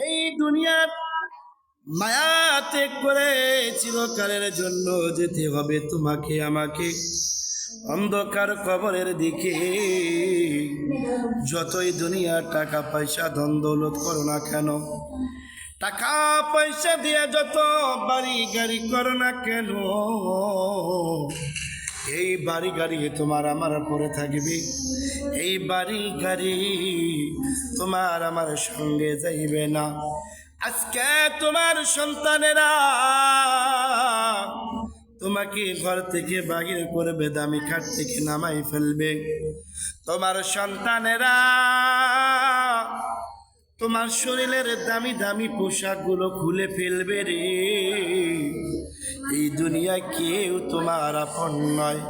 এই দুনিয়ার মায়া ত্যাগ করে চিরকালের জন্য যেতে হবে তোমাকে আমাকে অন্ধকার কবরের দিকে। যতই দুনিয়ার টাকা পয়সা ধন দৌলত করো না কেন, টাকা পয়সা দিয়ে যত বাড়ি গাড়ি করো না কেন, এই বাড়ি গাড়ি তোমার আমার পরে থাকবে। এই বাড়ি গাড়ি তোমার আমার সঙ্গে যাইবে না। আজকে তোমার সন্তানেরা তোমাকে ঘর থেকে বাহির করবে, দামি খাট থেকে নামাই ফেলবে। তোমার সন্তানেরা তোমার শরীরের দামি দামি পোশাকগুলো খুলে ফেলবে রে। এই দুনিয়ায় কেউ তোমার আপন নয়,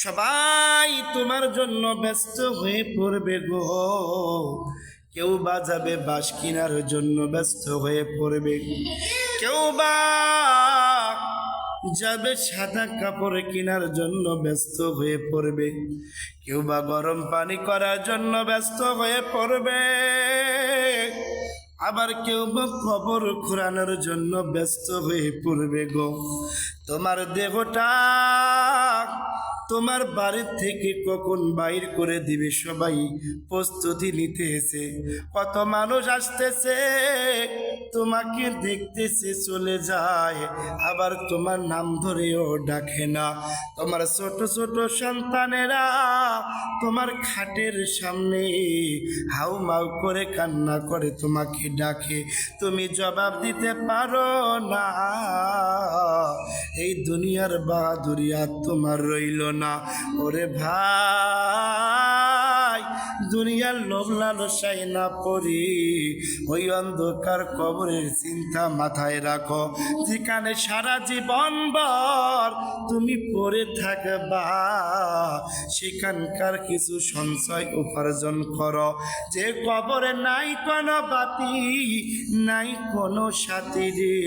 সবাই তোমার জন্য ব্যস্ত হয়ে পড়বে গো। কেউ বা যাবে বাঁশ কেনার জন্য ব্যস্ত হয়ে পড়বে, কেউ বা যাবে সাদা কাপড় কেনার জন্য ব্যস্ত হয়ে পড়বে, কেউ বা গরম পানি করার জন্য ব্যস্ত হয়ে পড়বে, আবার কেউ বা কবর খোঁড়ানোর জন্য ব্যস্ত হয়ে পড়বে গো। তোমার দেহটা তোমার বাড়ির থেকে কখন বাইর করে দিবে সবাই প্রস্তুতি নিতেছে। কত মানুষ আসতেছে তোমাকে দেখতেছে চলে যায়, আবার তোমার নাম ধরেও ডাকে না। তোমার ছোট ছোট সন্তানেরা তোমার খাটের সামনে হাউ মাউ করে কান্না করে তোমাকে ডাকে, তুমি জবাব দিতে পারো না। এই দুনিয়ার বাহাদুরি আর তোমার রইল না। ওরে ভাই, দুনিয়ার লোভ লালসায় না পড়ি ওই অন্ধকার কবরের চিন্তা মাথায় রাখো, যেখানে সারা জীবন ভর তুমি পড়ে থাকবা। সেখানকার কিছু সঞ্চয় উপার্জন করো, যে কবরে নাই কোনো বাতি, নাই কোনো সাথী রে,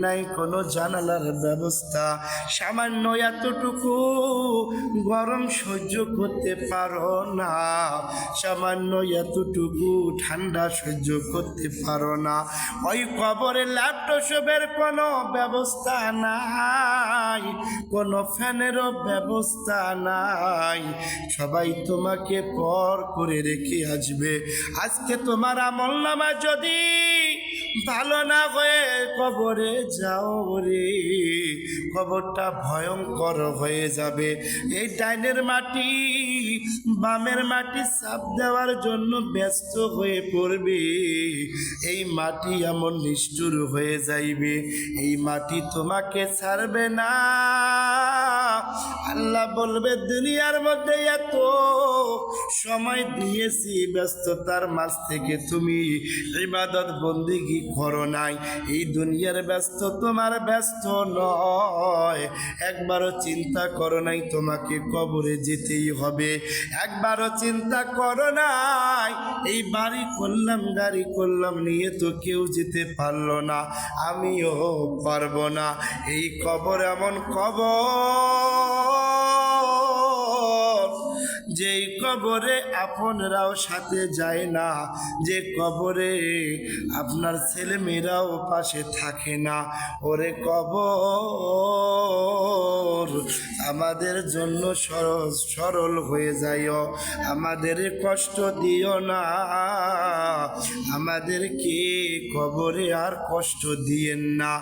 নাই কোনো জানালার ব্যবস্থা। সামান্য এতটুকু গরম সহ্য করতে পারো না, সামান্য এতটুকু ঠান্ডা সহ্য করতে পারো না। ওই কবরে ল্যাপটপের কোনো ব্যবস্থা নাই, কোনো ফ্যানেরও ব্যবস্থা নাই। সবাই তোমাকে পর করে রেখে আসবে। আজকে তোমার আমলনামা যদি ভালো না হয়ে কবরে যাও রে, কবরটা ভয়ঙ্কর হয়ে যাবে। এই ডাইনের মাটি বামের মাটি চাপ দেওয়ার জন্য ব্যস্ত হয়ে পড়বে। এই মাটি এমন নিষ্ঠুর হয়ে যাইবে, এই মাটি তোমাকে ছাড়বে না। আল্লাহ বলবে দুনিয়ার মধ্যে এত সময় দিয়েছি, ব্যস্ততার মাঝ থেকে তুমি ইবাদত বন্দেগী করো নাই। এই দুনিয়ার ব্যস্ত তোমার ব্যস্ত নয়। একবারও চিন্তা করো নাই তোমাকে কবরে যেতেই হবে, একবারও চিন্তা করো নাই এই বাড়ি করলাম গাড়ি করলাম নিয়ে তো কেউ যেতে পারলো না, আমিও পারবো না। এই কবর এমন কবর যেই কবরে আপনরাও সাথে যায় না, যে কবরে আপনার ছেলে মেয়েরাও পাশে থাকে না। ওরে কবর আমাদের জন্য সরল হয়ে যাইও, আমাদের কষ্ট দিও না, আমাদেরকে কবরে আর কষ্ট দিয়েন না।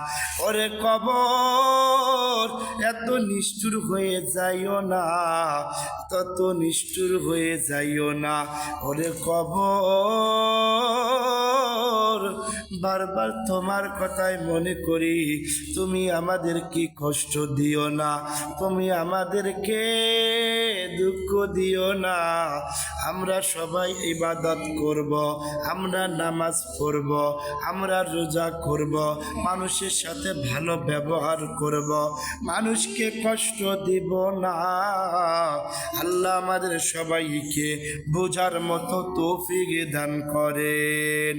ওরে কবর এত নিষ্ঠুর হয়ে যাইও না, তত নিষ্ঠুর হয়ে যাইও না। ওরে কবর বারবার তোমার কথাই মনে করি, তুমি আমাদেরকে কষ্ট দিও না, তুমি আমাদেরকে দুঃখ দিও না। আমরা সবাই ইবাদত করব, আমরা নামাজ পড়ব, আমরা রোজা করব, মানুষের সাথে ভালো ব্যবহার করব, মানুষকে কষ্ট দিব না। আল্লাহ আমাদের সবাইকে বোঝার মতো তৌফিক দান করেন।